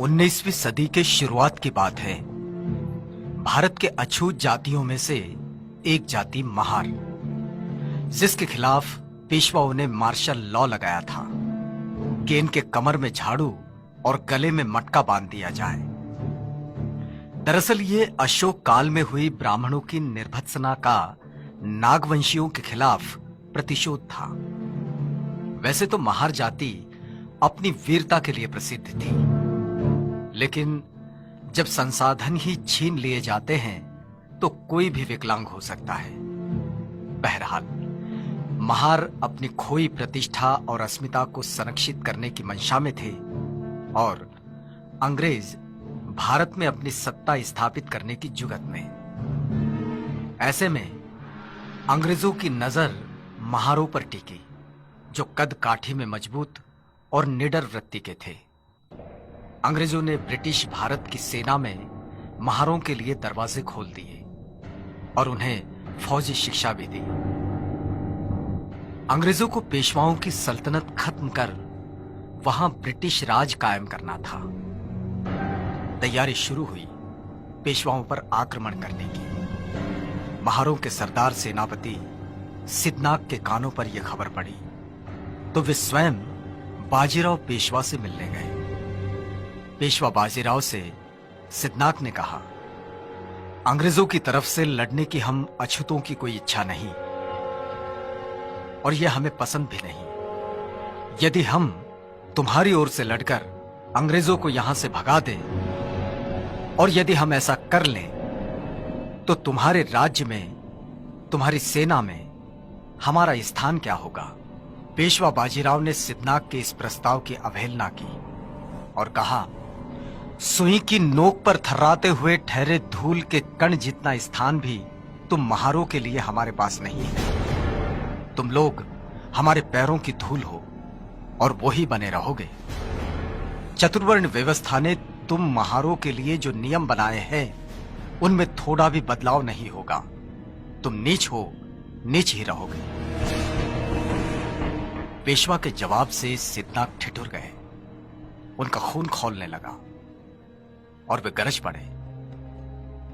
19वीं सदी के शुरुआत की बात है। भारत के अछूत जातियों में से एक जाति महार, जिसके खिलाफ पेशवाओं ने मार्शल लॉ लगाया था कि इनके कमर में झाड़ू और गले में मटका बांध दिया जाए। दरअसल ये अशोक काल में हुई ब्राह्मणों की निर्भत्सना का नागवंशियों के खिलाफ प्रतिशोध था। वैसे तो महार जाति अपनी वीरता के लिए प्रसिद्ध थी, लेकिन जब संसाधन ही छीन लिए जाते हैं तो कोई भी विकलांग हो सकता है। बहरहाल महार अपनी खोई प्रतिष्ठा और अस्मिता को संरक्षित करने की मंशा में थे और अंग्रेज भारत में अपनी सत्ता स्थापित करने की जुगत में। ऐसे में अंग्रेजों की नजर महारों पर टिकी, जो कद काठी में मजबूत और निडर वृत्ति के थे। अंग्रेजों ने ब्रिटिश भारत की सेना में महारों के लिए दरवाजे खोल दिए और उन्हें फौजी शिक्षा भी दी। अंग्रेजों को पेशवाओं की सल्तनत खत्म कर वहां ब्रिटिश राज कायम करना था। तैयारी शुरू हुई पेशवाओं पर आक्रमण करने की। महारों के सरदार सेनापति सिद्धनाग के कानों पर यह खबर पड़ी तो वे स्वयं बाजीराव पेशवा से मिलने गए। पेशवा बाजीराव से सिद्धनाग ने कहा, अंग्रेजों की तरफ से लड़ने की हम अछूतों की कोई इच्छा नहीं और यह हमें पसंद भी नहीं। यदि हम तुम्हारी ओर से लड़कर अंग्रेजों को यहां से भगा दें और यदि हम ऐसा कर लें तो तुम्हारे राज्य में, तुम्हारी सेना में हमारा स्थान क्या होगा। पेशवा बाजीराव ने सिद्धनाग के इस प्रस्ताव की अवहेलना की और कहा, सुई की नोक पर थर्राते हुए ठहरे धूल के कण जितना स्थान भी तुम महारों के लिए हमारे पास नहीं है। तुम लोग हमारे पैरों की धूल हो और वो ही बने रहोगे। चतुर्वर्ण व्यवस्था ने तुम महारों के लिए जो नियम बनाए हैं उनमें थोड़ा भी बदलाव नहीं होगा। तुम नीच हो, नीच ही रहोगे। पेशवा के जवाब से सिद्धनाग ठिठुर गए। उनका खून खौलने लगा और वे गरज पड़े,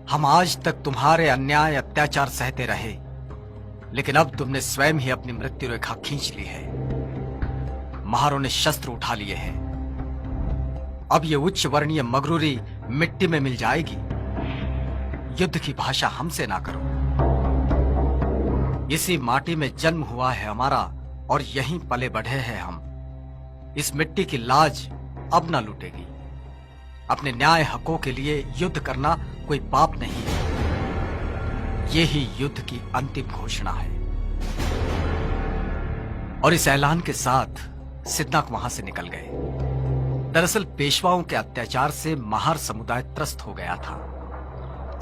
हम आज तक तुम्हारे अन्याय अत्याचार सहते रहे, लेकिन अब तुमने स्वयं ही अपनी मृत्यु रेखा खींच ली है। महारों ने शस्त्र उठा लिए हैं। अब ये उच्च वर्णीय मगरूरी मिट्टी में मिल जाएगी। युद्ध की भाषा हमसे ना करो। इसी माटी में जन्म हुआ है हमारा और यहीं पले बढ़े हैं हम। इस मिट्टी की लाज अब ना लूटेगी। अपने न्याय हकों के लिए युद्ध करना कोई पाप नहीं है। ये ही युद्ध की अंतिम घोषणा है। और इस ऐलान के साथ सिद्धनाग वहां से निकल गए। दरअसल पेशवाओं के अत्याचार से महार समुदाय त्रस्त हो गया था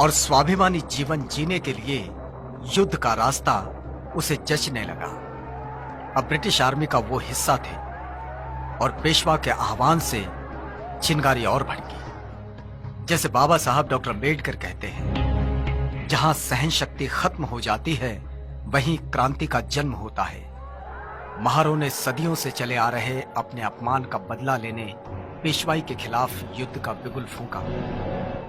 और स्वाभिमानी जीवन जीने के लिए युद्ध का रास्ता उसे जचने लगा। अब ब्रिटिश आर्मी का वो हिस्सा थे और पेशवा के आह्वान से चिंगारी और भड़की। जैसे बाबा साहब डॉक्टर अम्बेडकर कहते हैं, जहां सहन शक्ति खत्म हो जाती है वहीं क्रांति का जन्म होता है। महारों ने सदियों से चले आ रहे अपने अपमान का बदला लेने पेशवाई के खिलाफ युद्ध का बिगुल फूंका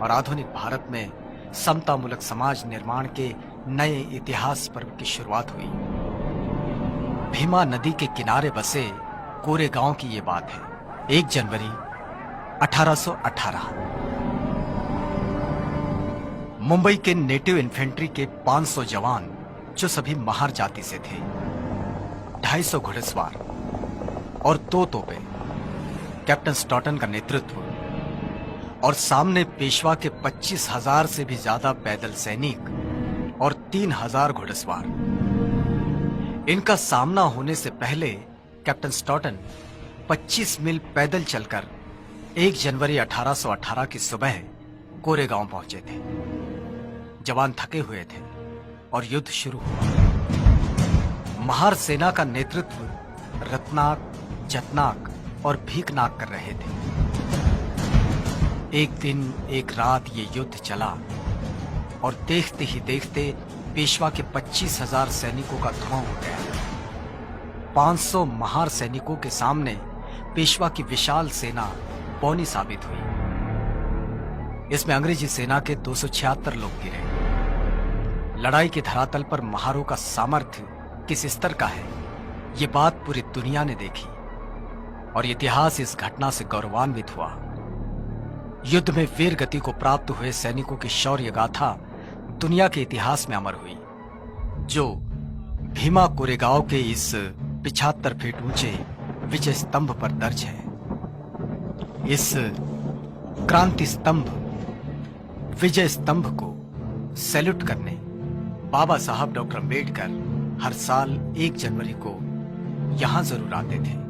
और आधुनिक भारत में समतामूलक समाज निर्माण के नए इतिहास पर्व की शुरुआत हुई। भीमा नदी के किनारे बसे कोरेगांव की ये बात है। 1 जनवरी 1818। मुंबई के नेटिव इन्फेंट्री के 500 जवान, जो सभी महार जाति से थे, 250 घुड़सवार और 2 तोपें, कैप्टन स्टॉटन का नेतृत्व और सामने पेशवा के 25,000 से भी ज्यादा पैदल सैनिक और 3,000 घुड़सवार। इनका सामना होने से पहले कैप्टन स्टॉटन 25 मील पैदल चलकर 1 जनवरी 1818 की सुबह कोरेगांव पहुंचे थे। जवान थके हुए थे और युद्ध शुरू हुआ। महार सेना का नेतृत्व रत्नाक, जतनाक और भीकनाक कर रहे थे। एक दिन एक रात ये युद्ध चला और देखते ही देखते पेशवा के 25,000 सैनिकों का धुआं हो गया। 500 महार सैनिकों के सामने पेशवा की विशाल सेना पौनी साबित हुई। इसमें अंग्रेजी सेना के 276 लोग गिरे। लड़ाई के धरातल पर महारों का सामर्थ्य किस स्तर का है, ये बात पूरी दुनिया ने देखी और इतिहास इस घटना से गौरवान्वित हुआ। युद्ध में वीर गति को प्राप्त हुए सैनिकों की शौर्य गाथा दुनिया के इतिहास में अमर हुई, जो भीमा कोरेगांव के इस 75 फीट ऊंचे विजय स्तंभ पर दर्ज है। इस क्रांति स्तंभ, विजय स्तंभ को सैल्यूट करने बाबा साहब डॉक्टर अम्बेडकर हर साल 1 जनवरी को यहां जरूर आते थे।